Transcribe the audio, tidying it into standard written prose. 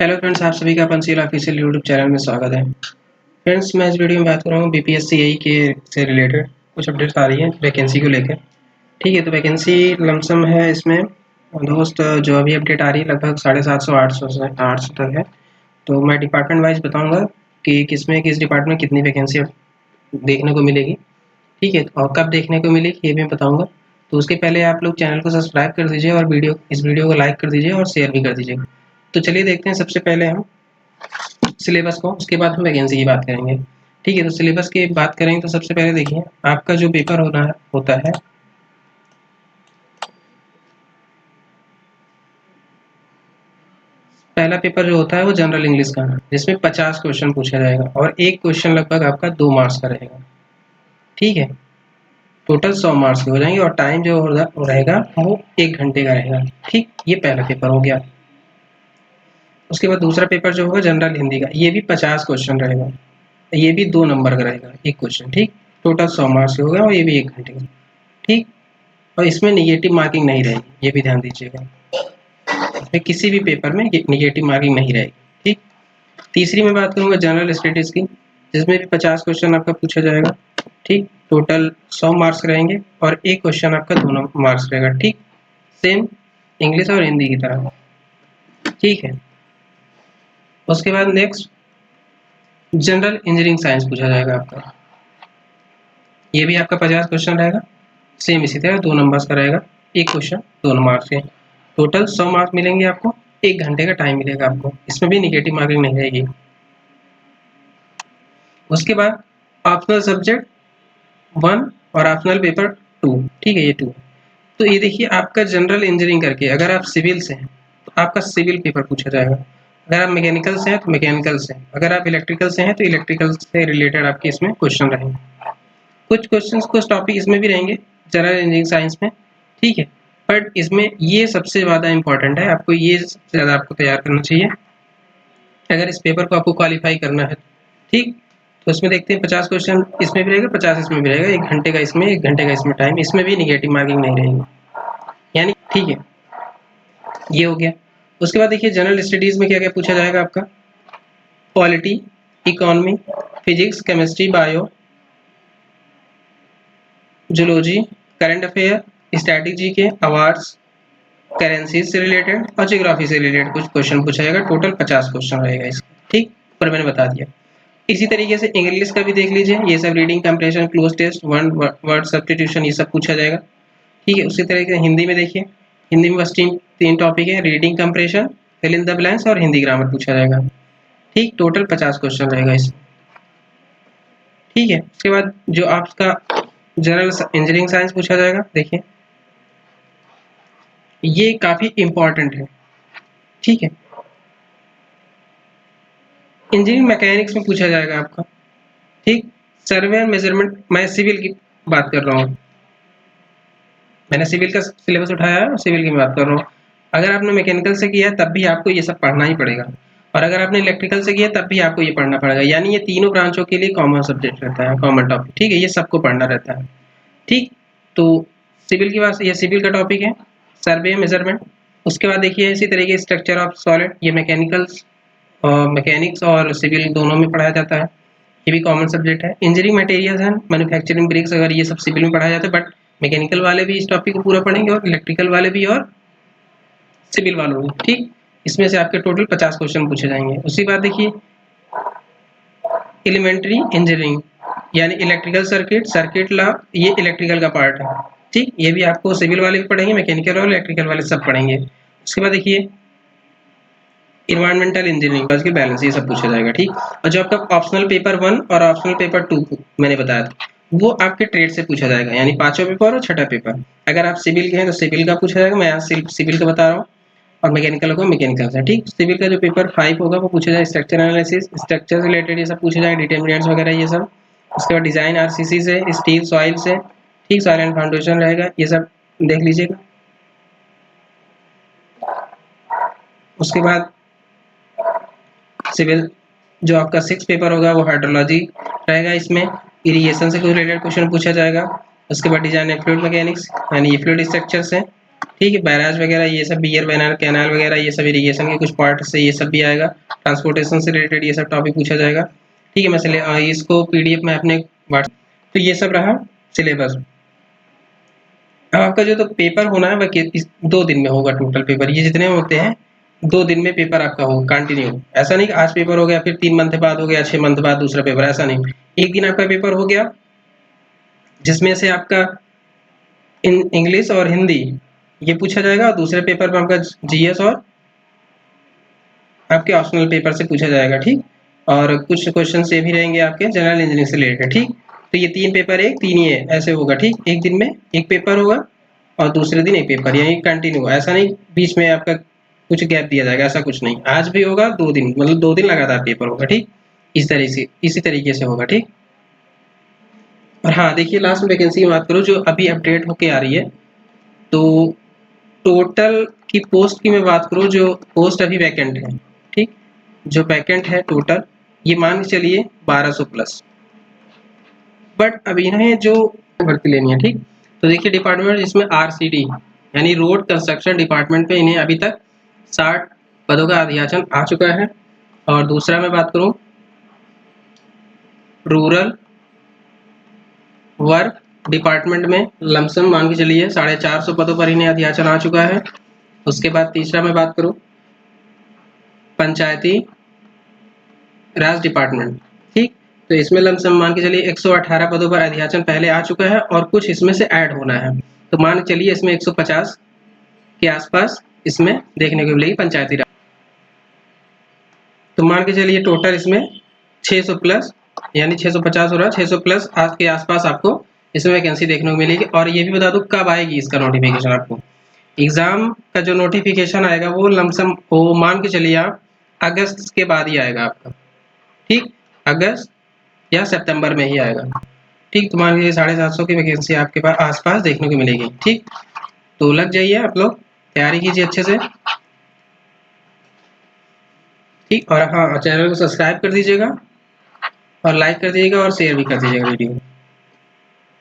Hello friends, आप सभी का पंसील ऑफिशियल यूट्यूब चैनल में स्वागत है। फ्रेंड्स, मैं इस वीडियो में बात कर रहा हूँ बीपीएससी एई के से रिलेटेड कुछ अपडेट्स आ रही हैं वैकेंसी को लेकर। ठीक है, तो वैकेंसी लमसम है इसमें दोस्त। जो अभी अपडेट आ रही है लगभग 750 800 तक है। तो मैं डिपार्टमेंट वाइज बताऊँगा कि किस डिपार्टमेंट कितनी वैकेंसी देखने को मिलेगी। ठीक है, और कब देखने को मिलेगी ये भी मैं बताऊँगा। तो उसके पहले आप लोग चैनल को सब्सक्राइब कर दीजिए और इस वीडियो को लाइक कर दीजिए और शेयर भी कर दीजिएगा। तो चलिए देखते हैं सबसे पहले हम सिलेबस को, उसके बाद हम वैकेंसी की बात करेंगे। ठीक है, तो सिलेबस की बात करेंगे तो सबसे पहले देखिए आपका जो पेपर होता है पहला पेपर जो होता है वो जनरल इंग्लिश का है, जिसमें 50 क्वेश्चन पूछा जाएगा और एक क्वेश्चन लगभग आपका 2 मार्क्स का रहेगा। ठीक है, टोटल 100 मार्क्स के हो जाएंगे और टाइम जो रहेगा वो 1 घंटे का रहेगा। ठीक, ये पहला पेपर हो गया। उसके बाद दूसरा पेपर जो होगा जनरल हिंदी का, ये भी 50 क्वेश्चन रहेगा। ये भी 2 नंबर का रहेगा एक क्वेश्चन। ठीक, टोटल 100 मार्क्स के हो गया और ये भी 1 घंटे का। ठीक, और इसमें निगेटिव मार्किंग नहीं रहेगी, ये भी ध्यान दीजिएगा। इसमें किसी भी पेपर में निगेटिव मार्किंग नहीं रहेगी। ठीक, तीसरी मैं बात करूंगा जनरल स्टडीज की, जिसमें भी 50 क्वेश्चन आपका पूछा जाएगा। ठीक, टोटल 100 मार्क्स रहेंगे और एक क्वेश्चन आपका 2 मार्क्स रहेगा। ठीक, सेम इंग्लिश और हिंदी की तरह। ठीक है, उसके बाद नेक्स्ट जनरल इंजीनियरिंग साइंस पूछा जाएगा आपका। ये भी आपका 50 क्वेश्चन रहेगा, सेम इसी तरह 2 नंबर्स का रहेगा। एक क्वेश्चन 2 मार्क्स के, टोटल 100 मार्क्स मिलेंगे आपको। 1 घंटे का टाइम मिलेगा आपको, इसमें भी निगेटिव मार्किंग नहीं रहेगी। उसके बाद ऑप्शनल सब्जेक्ट 1 और ऑप्शनल पेपर 2। ठीक है, ये 2। तो ये देखिए आपका जनरल इंजीनियरिंग करके अगर आप सिविल से हैं तो आपका सिविल पेपर पूछा जाएगा। अगर आप मैकेनिकल से हैं तो मैकेनिकल से, अगर आप इलेक्ट्रिकल से हैं तो इलेक्ट्रिकल से रिलेटेड आपके इसमें क्वेश्चन रहेंगे। कुछ टॉपिक इसमें भी रहेंगे जनरल इंजीनियरिंग साइंस में। ठीक है, बट इसमें ये सबसे ज़्यादा इंपॉर्टेंट है, आपको ये सबसे ज़्यादा आपको तैयार करना चाहिए अगर इस पेपर को आपको क्वालिफाई करना है। ठीक, तो इसमें देखते हैं 50 क्वेश्चन इसमें भी रहेगा, 50 इसमें भी रहेगा। 1 घंटे का इसमें, 1 घंटे का इसमें टाइम, इसमें भी निगेटिव मार्किंग नहीं रहेगी यानी। ठीक है, ये हो गया। उसके बाद देखिए जनरल स्टडीज में क्या क्या पूछा जाएगा आपका। Polity, economy, physics, chemistry, bio, zoology, current affair, static GK, awards, currency से रिलेटेड और ज्योग्राफी से रिलेटेड कुछ क्वेश्चन पूछा जाएगा। टोटल 50 क्वेश्चन रहेगा इसका। ठीक, पर मैंने बता दिया। इसी तरीके से इंग्लिश का भी देख लीजिए, ये सब reading comprehension, cloze test, one word substitution, ये सब पूछा जाएगा। ठीक है, उसी तरीके से हिंदी में देखिए, हिंदी में बस तीन टॉपिक है, reading comprehension, fill in the blanks और हिंदी ग्रामर पूछा जाएगा। ठीक, टोटल 50 क्वेश्चन रहेगा इसमें। ठीक है, उसके बाद जो आपका जनरल इंजीनियरिंग साइंस पूछा जाएगा, देखिए ये काफी इंपॉर्टेंट है। ठीक है, इंजीनियरिंग मैकेनिक्स में पूछा जाएगा आपका। ठीक, सर्वे एंड मेजरमेंट, मैं सिविल की बात कर रहा हूँ, मैंने सिविल का सिलेबस उठाया है और सिविल की बात कर रहा हूँ। अगर आपने मैकेनिकल से किया है तब भी आपको ये सब पढ़ना ही पड़ेगा, और अगर आपने इलेक्ट्रिकल से किया तब भी आपको ये पढ़ना पड़ेगा। यानी ये तीनों ब्रांचों के लिए कॉमन सब्जेक्ट रहता है, कॉमन टॉपिक। ठीक है, ये सबको पढ़ना रहता है। ठीक, तो सिविल की बात, ये सिविल का टॉपिक है, सर्वे मेजरमेंट। उसके बाद देखिए इसी तरीके स्ट्रक्चर ऑफ सॉलिड, ये मैकेनिक्स और सिविल दोनों में पढ़ाया जाता है, ये भी कॉमन सब्जेक्ट है। Engineering materials and manufacturing bricks, अगर ये सब सिविल में पढ़ाया जाता है, बट मैकेनिकल वाले भी इस टॉपिक को पूरा पढ़ेंगे और इलेक्ट्रिकल वाले भी और सिविल वालों भी। ठीक, इसमें से आपके टोटल 50 क्वेश्चन पूछे जाएंगे। उसी बात देखिए एलिमेंट्री इंजीनियरिंग, यानी इलेक्ट्रिकल सर्किट लॉ, ये इलेक्ट्रिकल का पार्ट है। ठीक, ये भी आपको सिविल वाले भी पढ़ेंगे, मैकेनिकल और इलेक्ट्रिकल वाले सब पढ़ेंगे। उसके बाद देखिए इन्वायरमेंटल इंजीनियरिंग का इसके बैलेंस, ये सब पूछा जाएगा। ठीक, और जो आपका ऑप्शनल पेपर 1 और ऑप्शनल पेपर 2 मैंने बताया था, वो आपके ट्रेड से पूछा जाएगा, यानी 5वां पेपर और 6ठा पेपर। अगर आप सिविल के हैं तो सिविल का पूछा जाएगा, मैं यहाँ सिविल का बता रहा हूँ, और मैकेनिकल को मैकेनिकल से। ठीक, सिविल का जो पेपर 5 होगा वो पूछा जाएगा स्ट्रक्चर एनालिसिस, स्ट्रक्चर रिलेटेड ये सब पूछा जाएगा, डिटरमिनेंट्स वगैरह ये सब। उसके बाद डिजाइन आरसीसी से, स्टील सॉइल से। ठीक, सॉइल एंड फाउंडेशन रहेगा, ये सब देख लीजिएगा। उसके बाद सिविल जो आपका 6 पेपर होगा वो हाइड्रोलॉजी रहेगा, इसमें इरिगेशन से कोई रिलेटेड क्वेश्चन पूछा जाएगा। उसके बाद डिजाइन एंड फ्लूइड मैकेनिक्स, यानी ये फ्लूइड स्ट्रक्चर से। ठीक है। बैराज वगैरह ये सब, बियर बैनर कैनाल वगैरह ये सब इरिगेशन के कुछ पार्ट से ये सब भी आएगा। ट्रांसपोर्टेशन से रिलेटेड ये सब टॉपिक पूछा जाएगा। ठीक है, मैं इसको पीडीएफ में अपने व्हाट्सएप, तो ये सब रहा सिलेबस। अब आपका जो तो पेपर होना है वह 2 दिन में होगा। टोटल पेपर ये जितने होते हैं 2 दिन में पेपर आपका होगा कंटिन्यू। ऐसा नहीं कि आज पेपर हो गया फिर 3 मंथ बाद हो गया, 6 मंथ बाद दूसरा पेपर, ऐसा नहीं। एक दिन आपका पेपर हो गया जिसमें से आपका इंग्लिश और हिंदी ये पूछा जाएगा, और दूसरे पेपर में आपका जीएस और आपके ऑप्शनल पेपर से पूछा जाएगा। ठीक, और कुछ क्वेश्चन ये भी रहेंगे आपके जनरल इंजीनियरिंग से रिलेटेड। ठीक, तो ये 3 पेपर एक 3 ये ऐसे होगा। ठीक, एक दिन में एक पेपर होगा और दूसरे दिन एक पेपर, यानी कंटिन्यू। ऐसा नहीं बीच में आपका कुछ गैप दिया जाएगा, ऐसा कुछ नहीं। आज भी होगा 2 दिन, मतलब 2 दिन लगातार पेपर होगा। ठीक, इसी तरीके से होगा। ठीक, और हाँ देखिए लास्ट में वैकेंसी की बात करूँ जो अभी अपडेट होके आ रही है, तो टोटल की पोस्ट की मैं बात करूँ, जो पोस्ट अभी वैकेंट है, ठीक, जो वैकेंट है टोटल, ये मान के चलिए 1200 प्लस। बट अब इन्हें जो भर्ती लेनी है, ठीक, तो देखिए डिपार्टमेंट जिसमें आरसीडी यानी रोड कंस्ट्रक्शन डिपार्टमेंट पे इन्हें अभी तक 60 पदों का अधियाचन आ चुका है। और दूसरा मैं बात करूं रूरल वर्क डिपार्टमेंट में लमसम मान के चलिए 450 पदों पर इन्हें अधियाचन आ चुका है। उसके बाद तीसरा मैं बात करूं पंचायती राज डिपार्टमेंट, ठीक, तो इसमें लमसम मान के चलिए 118 पदों पर अधियाचन पहले आ चुका है और कुछ इसमें से ऐड होना है, तो मान के चलिए इसमें 150 के आसपास इसमें देखने को मिलेगी पंचायती राज। तो मान के चलिए टोटल इसमें 600 प्लस, यानी 650 हो रहा है, 600 प्लस आज के आसपास आपको इसमें वैकेंसी देखने को मिलेगी। और ये भी बता दूं कब आएगी इसका नोटिफिकेशन। आपको एग्जाम का जो नोटिफिकेशन आएगा वो लमसम वो मान के चलिए आप अगस्त के बाद ही आएगा आपका। ठीक, अगस्त या सितंबर में ही आएगा। ठीक, तो मान लीजिए 750 की वैकेंसी आपके पास आसपास देखने को मिलेगी। ठीक, तो लग जाइए आप लोग, तैयारी कीजिए अच्छे से। ठीक, और हाँ चैनल को सब्सक्राइब कर दीजिएगा और लाइक कर दीजिएगा और शेयर भी कर दीजिएगा वीडियो।